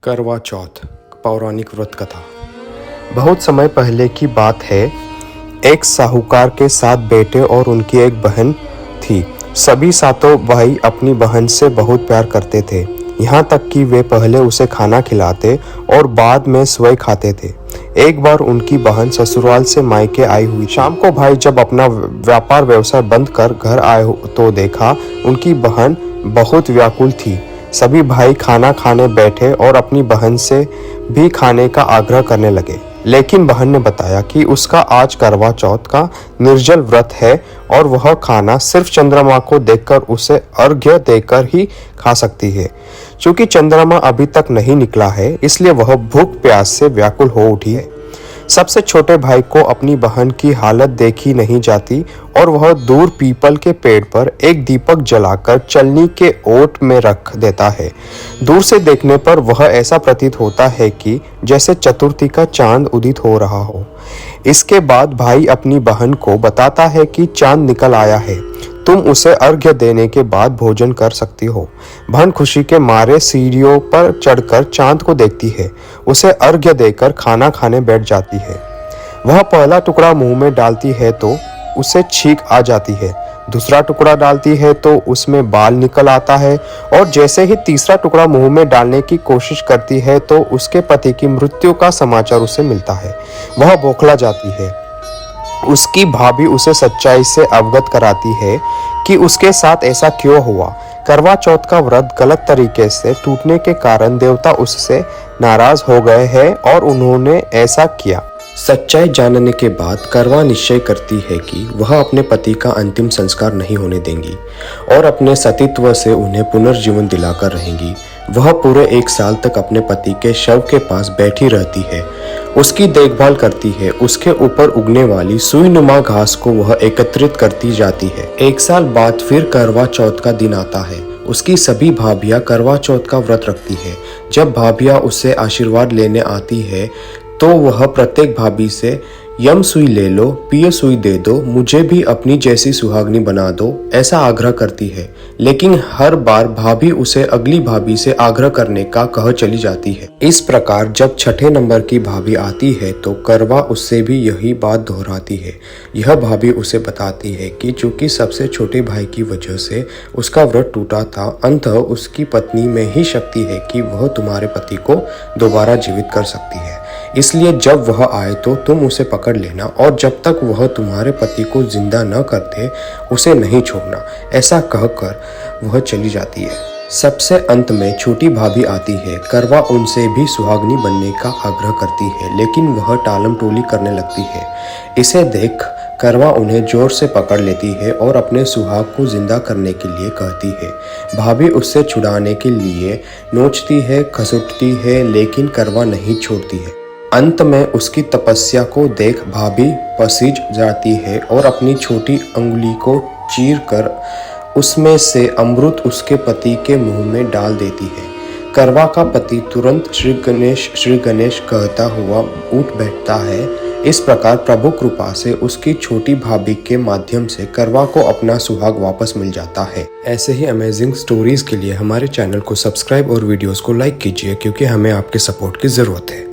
करवा चौथ पौराणिक व्रत कथा। बहुत समय पहले की बात है। एक साहूकार के 7 बेटे और उनकी एक बहन थी। सभी सातों भाई अपनी बहन से बहुत प्यार करते थे, यहाँ तक कि वे पहले उसे खाना खिलाते और बाद में स्वयं खाते थे। एक बार उनकी बहन ससुराल से मायके आई हुई। शाम को भाई जब अपना व्यापार व्यवसाय बंद कर घर आए तो देखा उनकी बहन बहुत व्याकुल थी। सभी भाई खाना खाने बैठे और अपनी बहन से भी खाने का आग्रह करने लगे, लेकिन बहन ने बताया कि उसका आज करवा चौथ का निर्जल व्रत है और वह खाना सिर्फ चंद्रमा को देखकर उसे अर्घ्य देकर ही खा सकती है। क्योंकि चंद्रमा अभी तक नहीं निकला है, इसलिए वह भूख प्यास से व्याकुल हो उठी है। सबसे छोटे भाई को अपनी बहन की हालत देखी नहीं जाती और वह दूर पीपल के पेड़ पर एक दीपक जलाकर चलनी के ओट में रख देता है। दूर से देखने पर वह ऐसा प्रतीत होता है कि जैसे चतुर्थी का चांद उदित हो रहा हो। इसके बाद भाई अपनी बहन को बताता है कि चांद निकल आया है, तुम उसे अर्घ्य देने के बाद भोजन कर सकती हो। बहन खुशी के मारे सीढ़ियों पर चढ़कर चांद को देखती है, उसे अर्घ्य देकर खाना खाने बैठ जाती है। वह पहला टुकड़ा मुंह में डालती है तो उसे छींक आ जाती है, दूसरा टुकड़ा डालती है तो उसमें बाल निकल आता है और जैसे ही तीसरा टुकड़ा मुंह में डालने की कोशिश करती है तो उसके पति की मृत्यु का समाचार उसे मिलता है। वह बौखला जाती है। उसकी भाभी उसे सच्चाई से अवगत कराती है कि उसके साथ ऐसा क्यों हुआ। करवा चौथ का व्रत गलत तरीके से टूटने के कारण देवता उससे नाराज हो गए हैं और उन्होंने ऐसा किया। सच्चाई जानने के बाद करवा निश्चय करती है कि वह अपने पति का अंतिम संस्कार नहीं होने देंगी और अपने सतीत्व से उन्हें पुनर्जीवन दिलाकर रहेंगी। वह पूरे 1 साल तक अपने पति के शव के पास बैठी रहती है, उसकी देखभाल करती है। उसके ऊपर उगने वाली सुईनुमा घास को वह एकत्रित करती जाती है। 1 साल बाद फिर करवा चौथ का दिन आता है। उसकी सभी भाभियां करवा चौथ का व्रत रखती है। जब भाभियां उससे आशीर्वाद लेने आती है तो वह प्रत्येक भाभी से यम सुई ले लो, पिय सुई दे दो, मुझे भी अपनी जैसी सुहागनी बना दो, ऐसा आग्रह करती है। लेकिन हर बार भाभी उसे अगली भाभी से आग्रह करने का कह चली जाती है। इस प्रकार जब 6ठे नंबर की भाभी आती है तो करवा उससे भी यही बात दोहराती है। यह भाभी उसे बताती है कि चूंकि सबसे छोटे भाई की वजह से उसका व्रत टूटा था, अंततः उसकी पत्नी में ही शक्ति है कि वह तुम्हारे पति को दोबारा जीवित कर सकती है। इसलिए जब वह आए तो तुम उसे पकड़ लेना और जब तक वह तुम्हारे पति को जिंदा न कर दे उसे नहीं छोड़ना। ऐसा कहकर वह चली जाती है। सबसे अंत में छोटी भाभी आती है। करवा उनसे भी सुहागनी बनने का आग्रह करती है, लेकिन वह टालम टोली करने लगती है। इसे देख करवा उन्हें जोर से पकड़ लेती है और अपने सुहाग को जिंदा करने के लिए कहती है। भाभी उससे छुड़ाने के लिए नोचती है, खसुटती है, लेकिन करवा नहीं छोड़ती है। अंत में उसकी तपस्या को देख भाभी पसीज जाती है और अपनी छोटी अंगुली को चीर कर उसमें से अमृत उसके पति के मुंह में डाल देती है। करवा का पति तुरंत श्री गणेश कहता हुआ उठ बैठता है। इस प्रकार प्रभु कृपा से उसकी छोटी भाभी के माध्यम से करवा को अपना सुहाग वापस मिल जाता है। ऐसे ही अमेजिंग स्टोरीज के लिए हमारे चैनल को सब्सक्राइब और वीडियोस को लाइक कीजिए, क्योंकि हमें आपके सपोर्ट की जरूरत है।